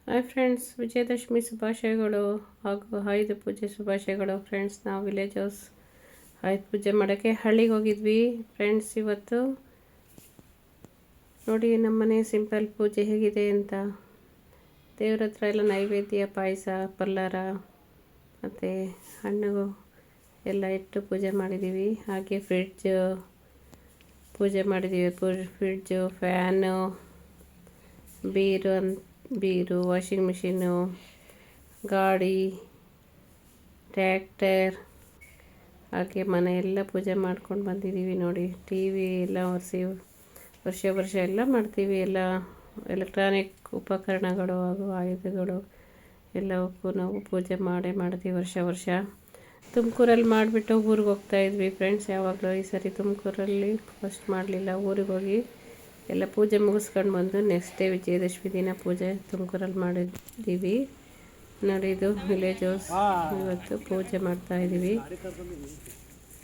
Hi friends, Vijayadashami ಶುಭಾಶಯಗಳು ಹಾಗೂ ಆಯುಧ ಪೂಜೆ ಶುಭಾಶಯಗಳು ಫ್ರೆಂಡ್ಸ್. ನಾವು ವಿಲೇಜ್ ಹೌಸ್ ಆಯುಧ ಪೂಜೆ ಮಾಡೋಕ್ಕೆ ಹಳ್ಳಿಗೆ ಹೋಗಿದ್ವಿ ಫ್ರೆಂಡ್ಸ್. ಇವತ್ತು ನೋಡಿ ನಮ್ಮನೆ ಸಿಂಪಲ್ ಪೂಜೆ ಹೇಗಿದೆ ಅಂತ. ದೇವ್ರ ಹತ್ರ ಎಲ್ಲ ನೈವೇದ್ಯ, ಪಾಯಸ, ಪಲ್ಲಾರ ಮತ್ತು ಹಣ್ಣು ಎಲ್ಲ ಇಟ್ಟು ಪೂಜೆ ಮಾಡಿದ್ದೀವಿ. ಹಾಗೆ ಪೂಜೆ ಮಾಡಿದ್ದೀವಿ. ಫ್ರಿಡ್ಜು, ಫ್ಯಾನು, ಬೀರು, ವಾಷಿಂಗ್ ಮಿಷಿನು, ಗಾಡಿ, ಟ್ರ್ಯಾಕ್ಟರ್, ಹಾಗೆ ಮನೆಯೆಲ್ಲ ಪೂಜೆ ಮಾಡ್ಕೊಂಡು ಬಂದಿದ್ದೀವಿ. ನೋಡಿ ಟಿ ವಿ ಎಲ್ಲ ವರ್ಷ ಎಲ್ಲ ಮಾಡ್ತೀವಿ. ಎಲ್ಲ ಎಲೆಕ್ಟ್ರಾನಿಕ್ ಉಪಕರಣಗಳು ಹಾಗೂ ಆಯುಧಗಳು ಎಲ್ಲವಕ್ಕೂ ನಾವು ಪೂಜೆ ಮಾಡ್ತೀವಿ ವರ್ಷ. ತುಮಕೂರಲ್ಲಿ ಮಾಡಿಬಿಟ್ಟು ಊರಿಗೆ ಹೋಗ್ತಾಯಿದ್ವಿ ಫ್ರೆಂಡ್ಸ್. ಯಾವಾಗಲೂ ಈ ಸರಿ ತುಮಕೂರಲ್ಲಿ ಫಸ್ಟ್ ಮಾಡಲಿಲ್ಲ, ಊರಿಗೆ ಹೋಗಿ ಎಲ್ಲ ಪೂಜೆ ಮುಗಿಸ್ಕೊಂಡು ಬಂದು ನೆಕ್ಸ್ಟ್ ಡೇ ವಿಜಯದಶಮಿ ದಿನ ಪೂಜೆ ತುಮಕೂರಲ್ಲಿ ಮಾಡಿದ್ದೀವಿ. ನೋಡಿ ಇದು ವಿಲೇಜ್ ಹೌಸ್. ಇವತ್ತು ಪೂಜೆ ಮಾಡ್ತಾಯಿದ್ದೀವಿ.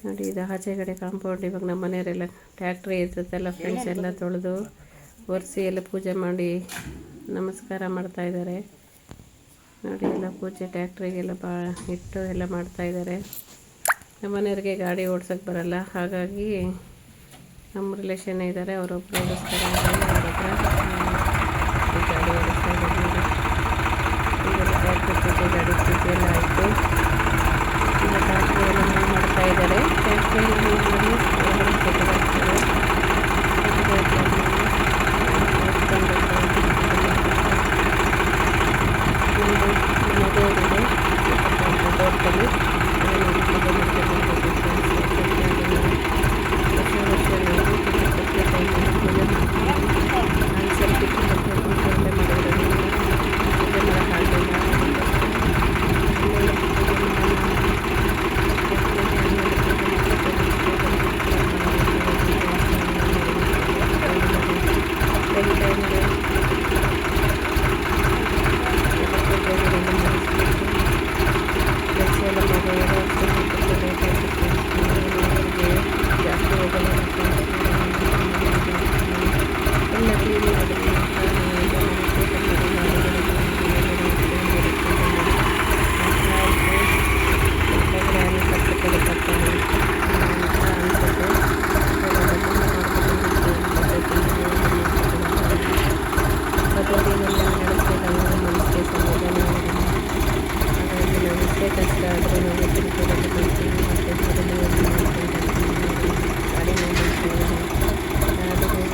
ನೋಡಿ ಇದು ಆಚೆಗಡೆ ಕಾಂಪೌಂಡ್. ಇವಾಗ ನಮ್ಮ ಮನೆಯವರೆಲ್ಲ ಟ್ಯಾಕ್ಟ್ರಿ ಇರ್ತದಲ್ಲ ಫ್ರೆಂಡ್ಸ್, ಎಲ್ಲ ತೊಳೆದು ಒರೆಸಿ ಎಲ್ಲ ಪೂಜೆ ಮಾಡಿ ನಮಸ್ಕಾರ ಮಾಡ್ತಾಯಿದ್ದಾರೆ. ನೋಡಿ ಎಲ್ಲ ಪೂಜೆ ಟ್ಯಾಕ್ಟ್ರಿಗೆಲ್ಲ ಇಟ್ಟು ಎಲ್ಲ ಮಾಡ್ತಾಯಿದ್ದಾರೆ. ನಮ್ಮ ಮನೆಯವ್ರಿಗೆ ಗಾಡಿ ಓಡ್ಸೋಕ್ಕೆ ಬರಲ್ಲ, ಹಾಗಾಗಿ ನಮ್ಮ ರಿಲೇಷನ್ ಇದ್ದಾರೆ, ಅವರೊಬ್ಬರು ಓಡಿಸ್ತಾರೆ. ಅವ್ರ ಹತ್ರ ಗಾಡಿ ಓಡಿಸ್ತಾ ಇದ್ದಾರೆ. ಈಗೆಲ್ಲ ಟ್ಯಾಕ್ಟ್ರಿ ಪೂಜೆ, ಗಾಡಿ ಪೂಜೆ ಎಲ್ಲ ಆಯಿತು. ಈಗ ಟ್ಯಾಕ್ಟ್ರಿ ಎಲ್ಲ ಮೂವ್ ಮಾಡ್ತಾ ಇದ್ದಾರೆ. ಟ್ಯಾಕ್ಟ್ರಿಯಲ್ಲಿ ಮೂವ್ ಮಾಡಿ ಒಳಗಡೆ ಕೆಟ್ಟದಾಗ್ತಾರೆ. ತೋಟದಲ್ಲಿ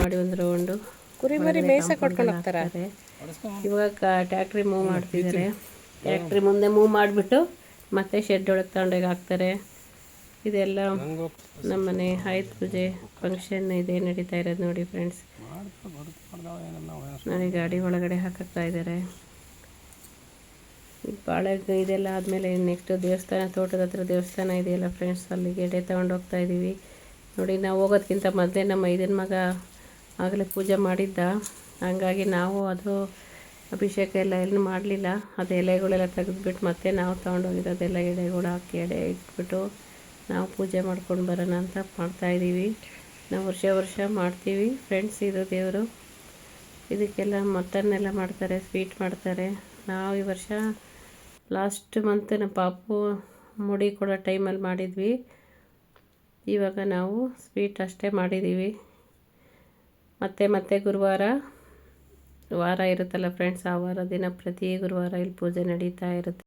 ಮಾಡಿ ಒಂದು ರೌಂಡು ಕುರಿ ಮರಿ ಮೇಯ್ಸ ಕೊಟ್ಕೊಂಡು ಹೋಗ್ತಾರೆ. ಇವಾಗ ಟ್ಯಾಕ್ಟ್ರಿ ಮೂವ್ ಮಾಡ್ತಿದ್ದಾರೆ. ಟ್ಯಾಕ್ಟ್ರಿ ಮುಂದೆ ಮೂವ್ ಮಾಡಿಬಿಟ್ಟು ಮತ್ತೆ ಶೆಡ್ ಒಳಗೆ ತಗೊಂಡೋಗಿ ಹಾಕ್ತಾರೆ. ಇದೆಲ್ಲ ನಮ್ಮನೆ ಆಯುಧ ಪೂಜೆ ಫಂಕ್ಷನ್ ಇದೆ ನಡೀತಾ ಇರೋದು ನೋಡಿ ಫ್ರೆಂಡ್ಸ್. ನನಗೆ ಗಾಡಿ ಒಳಗಡೆ ಹಾಕಕ್ತಾ ಇದ್ದಾರೆ. ಭಾಳ ಇದೆಲ್ಲ ಆದಮೇಲೆ ನೆಕ್ಸ್ಟ್ ದೇವಸ್ಥಾನ, ತೋಟದ ಹತ್ರ ದೇವಸ್ಥಾನ ಇದೆಯಲ್ಲ ಫ್ರೆಂಡ್ಸ್, ಅಲ್ಲಿಗೆ ಎಡೆ ತೊಗೊಂಡು ಹೋಗ್ತಾ ಇದ್ದೀವಿ. ನೋಡಿ ನಾವು ಹೋಗೋದಕ್ಕಿಂತ ಮೊದಲೇ ನಮ್ಮ ಇದನ್ನ ಮಗ ಆಗಲೇ ಪೂಜೆ ಮಾಡಿದ್ದ, ಹಂಗಾಗಿ ನಾವು ಅದು ಅಭಿಷೇಕ ಎಲ್ಲ ಏನು ಮಾಡಲಿಲ್ಲ. ಅದು ಎಲೆಗಳೆಲ್ಲ ತೆಗೆದುಬಿಟ್ಟು ಮತ್ತೆ ನಾವು ತೊಗೊಂಡೋಗಿರೋದೆಲ್ಲ ಎಡೆಗಳು ಹಾಕಿ ಎಡೆ ಇಟ್ಬಿಟ್ಟು ನಾವು ಪೂಜೆ ಮಾಡ್ಕೊಂಡು ಬರೋಣ ಅಂತ ಮಾಡ್ತಾಯಿದ್ದೀವಿ. ನಾವು ವರ್ಷ ಮಾಡ್ತೀವಿ ಫ್ರೆಂಡ್ಸ್. ಇದು ದೇವರು, ಇದಕ್ಕೆಲ್ಲ ಮಟನ್ನೆಲ್ಲ ಮಾಡ್ತಾರೆ, ಸ್ವೀಟ್ ಮಾಡ್ತಾರೆ. ನಾವು ಈ ವರ್ಷ ಲಾಸ್ಟ್ ಮಂತ್ ನಮ್ಮ ಪಾಪು ಮುಡಿ ಕೊಡೋ ಟೈಮಲ್ಲಿ ಮಾಡಿದ್ವಿ. ಇವಾಗ ನಾವು ಸ್ವೀಟ್ ಅಷ್ಟೇ ಮಾಡಿದ್ದೀವಿ. ಮತ್ತೆ ಗುರುವಾರ ವಾರ ಇರುತ್ತಲ್ಲ ಫ್ರೆಂಡ್ಸ್, ಆ ವಾರ ದಿನ ಪ್ರತಿ ಗುರುವಾರ ಇಲ್ಲಿ ಪೂಜೆ ನಡೀತಾ ಇರುತ್ತೆ.